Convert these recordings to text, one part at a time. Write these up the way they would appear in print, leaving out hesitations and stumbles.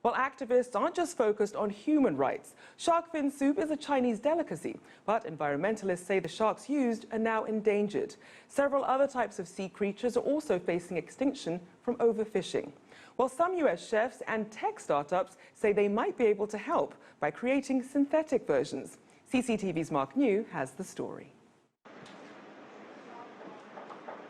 Well, activists aren't just focused on human rights. Shark fin soup is a Chinese delicacy, but environmentalists say the sharks used are now endangered. Several other types of sea creatures are also facing extinction from overfishing. Well, some US chefs and tech startups say they might be able to help by creating synthetic versions. CCTV's Mark New has the story.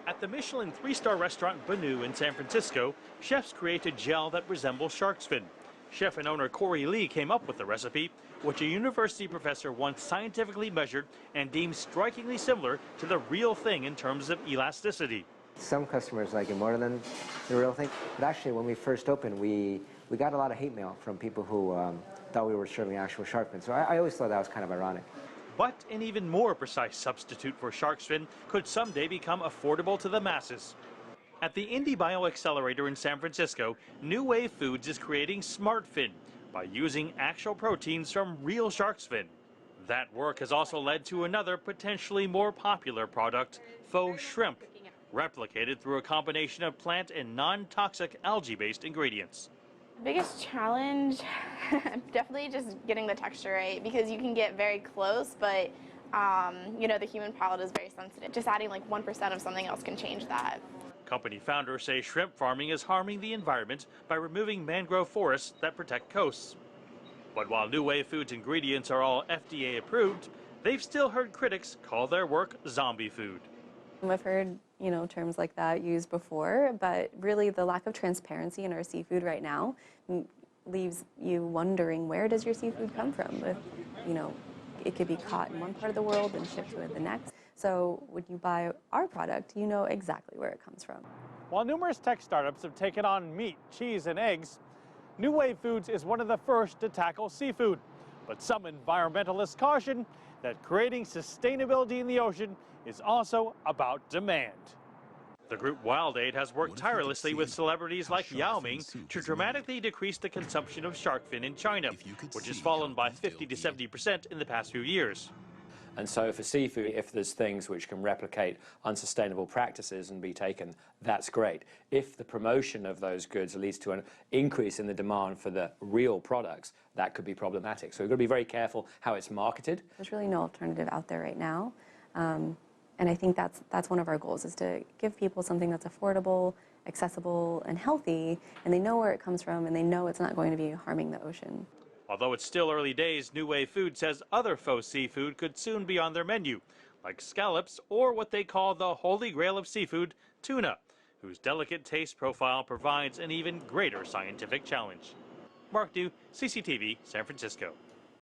At the Michelin 3-star restaurant Banu in San Francisco, chefs created gel that resembles shark's fin. Chef and owner Corey Lee came up with the recipe, which a university professor once scientifically measured and deemed strikingly similar to the real thing in terms of elasticity. Some customers like it more than the real thing, but actually when we first opened, we got a lot of hate mail from people who thought we were serving actual shark fin, so I always thought that was kind of ironic. But an even more precise substitute for shark's fin could someday become affordable to the masses. At the Indie Bio Accelerator in San Francisco, New Wave Foods is creating Smart Fin by using actual proteins from real shark's fin. That work has also led to another potentially more popular product, faux shrimp, replicated through a combination of plant and non-toxic algae-based ingredients. The biggest challenge, definitely just getting the texture right, because you can get very close, but you know, the human palate is very sensitive. Just adding like 1% of something else can change that. Company founders say shrimp farming is harming the environment by removing mangrove forests that protect coasts. But while New Wave Foods ingredients are all FDA approved, they've still heard critics call their work zombie food. I've heard, terms like that used before, but really the lack of transparency in our seafood right now leaves you wondering, where does your seafood come from? If, it could be caught in one part of the world and shipped to the next. So when you buy our product, you know exactly where it comes from. While numerous tech startups have taken on meat, cheese, and eggs, New Wave Foods is one of the first to tackle seafood. But some environmentalists caution that creating sustainability in the ocean is also about demand. The group Wild Aid has worked tirelessly with celebrities like Yao Ming to dramatically decrease the consumption of shark fin in China, which has fallen by 50 to 70% in the past few years. And so for seafood, if there's things which can replicate unsustainable practices and be taken, that's great. If the promotion of those goods leads to an increase in the demand for the real products, that could be problematic. So we've got to be very careful how it's marketed. There's really no alternative out there right now. And I think that's one of our goals, is to give people something that's affordable, accessible, and healthy, and they know where it comes from, and they know it's not going to be harming the ocean. Although it's still early days, New Wave Food says other faux seafood could soon be on their menu, like scallops or what they call the holy grail of seafood, tuna, whose delicate taste profile provides an even greater scientific challenge. Mark New, CCTV, San Francisco.